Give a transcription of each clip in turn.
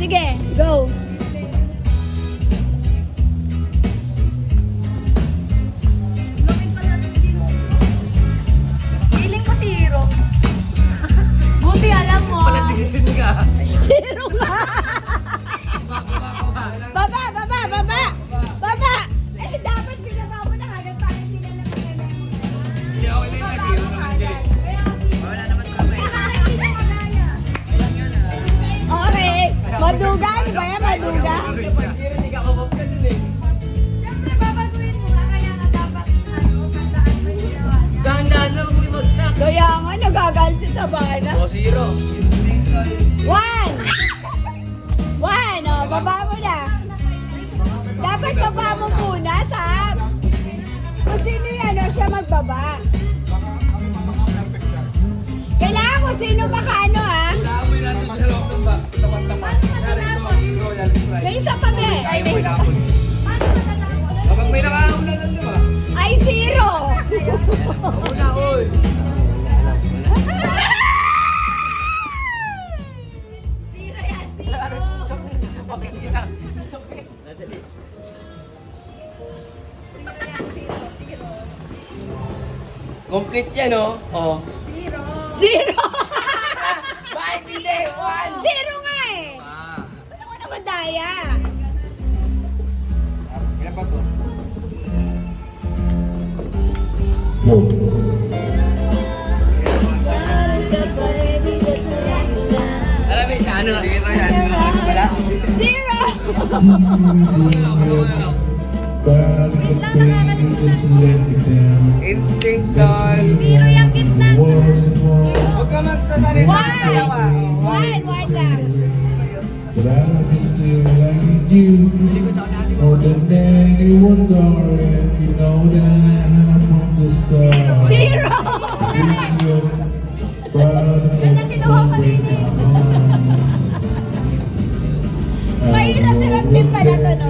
sige, go. Feeling ko si Hero. Buti alam mo. Walang decision ka. Zero nga. Baba, baba, baba. Baba. Eh, dapat pinaba mo na agad para hindi na lang Hindi ako lang na zero naman siya. Wala naman kami. Okay. Maduga, di ba yan? Maduga? Siyempre, babaguhin mo nga. Kaya nga dapat, tandaan mo yung ginawa niya. Dahan-dahan na huwag mo ibagsak. Kaya nga, nagagalit si Sabana. O, zero. Instinct ka, instinct. One! One! O, baba mo na. Dapat baba mo muna, Sam. Kung sino yan, o, siya magbaba. Kailangan kung sino makano, ha? Kailangan mo yung natin sa loob ng box. Tapat-tapat. Zero, yan, try. May isa pa, be. Ay, may isa pa. Paano matatapos? Kapag may nakauna lang, di ba? Ay, zero! Una, oy. Zero yan, zero. Okay, sige na. Okay. Nadali. Complete yan, oh. Oh. Zero. Zero! Bakit hindi? One. Zero nga eh! Ah. Ba't ako naman daya? Ilan pa to? Alam mo sa ano? Zero yan. Wala. Zero! Instinct doll. Zero yung gitna. Huwag ka magsasalita ng dalawa. One! One lang. But I love you still like you more than anyone, darling. You know that from the start. Zero! Ganyan ginawa ko rin eh. Mahirap-hirap din pala to, no?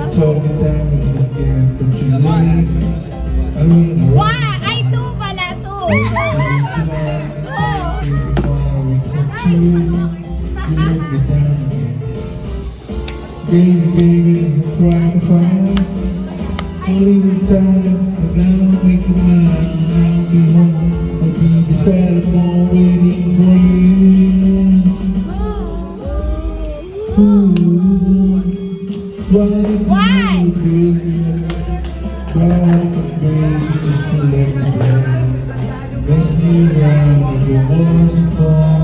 One! Ay, two pala, two! Baby, baby, cry to find only the time, but now make you mine. I'll be home, I'll be beside the phone waiting for you. Ooh, why baby? Why baby, just to let me down? Mess me around with your words and fall.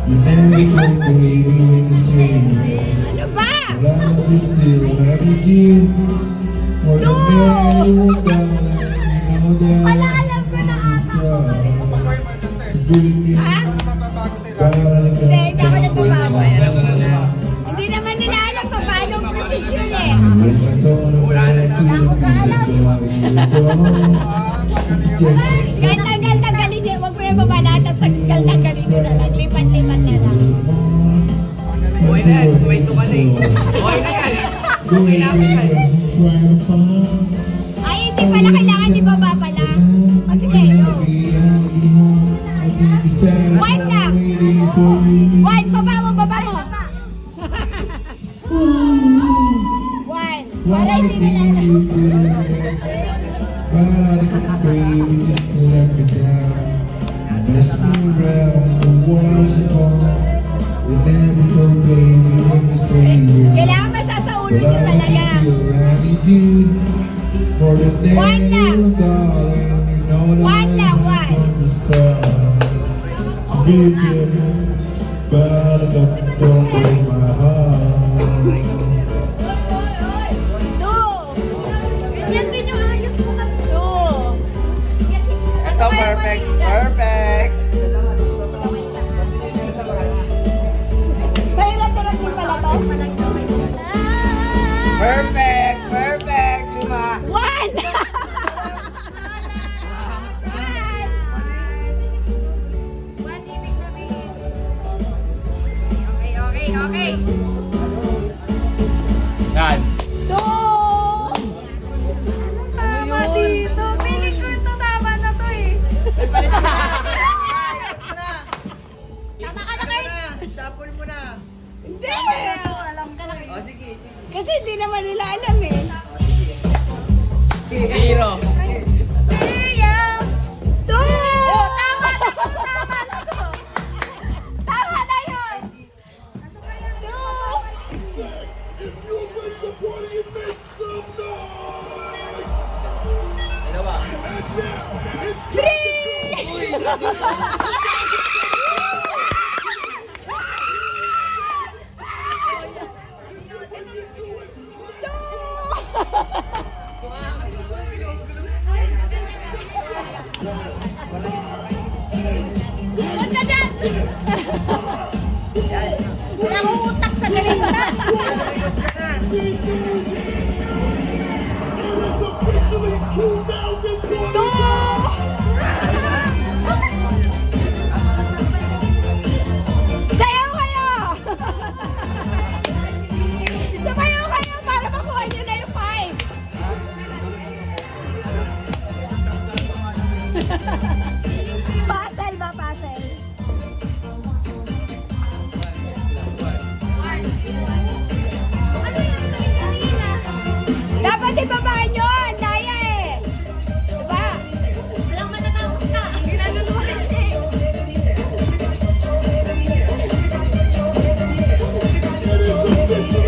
You never go, baby, when you say Ano ba? love is still having you more than anyone, darling. You know that Wala, alam ko na ata. so baby, Ha? darling, Hindi, hindi ako nagbabago. Ay, alam ko na, di ba? Hindi naman nila alam pa paano ang prosesyon eh. Kahit tanggal-tanggalin niya, huwag mo na babala, tapos tanggal-tanggalin niyo na lang, lipat-lipat na lang. Okay na yan. Kumaito ka na eh. Okay na yan. Okay na ako yan. Ay, hindi pala kailangan di baba pala. O sige, go. One lang. One, baba mo, baba mo. One. Para hindi na lang. Kailangan masasaulo nyo talaga. One lang. One lang, one. But don't break my heart. Two. Ganyan din yung ayos mo kasi. Two. Ito, perfect. Perfect. Mahirap-hirap din pala to. Perfect. Perfect. Lima. One. One, ibig sabihin. Okay, okay, okay. Yan. Two. Tama dito. Feeling ko ito tama na to eh. Tama ka na kayo. Shuffle mo na. Hindi. O, sige, sige. Kasi hindi naman nila alam eh. Zero. Two! Oh, tama na to! Tama na to! Tama na yun! Dalawa. Huwag ka dyan! Nangungutak sa ganito na! Sayaw kayo! Sabayaw kayo para makuha nyo na yung 5. Puzzle ba, puzzle? Ano yung kanina? Dapat ibaba nyo! Ang daya eh! Diba? Walang matatapos na! Ginagawa rin eh!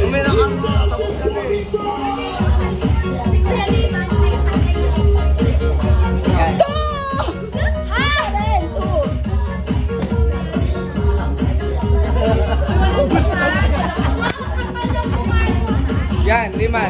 Umilang ka mo. Tapos ka na eh. Si Kuya Lima, yung may isang Yan. 2! Ha? Ren, 2. Yan, lima.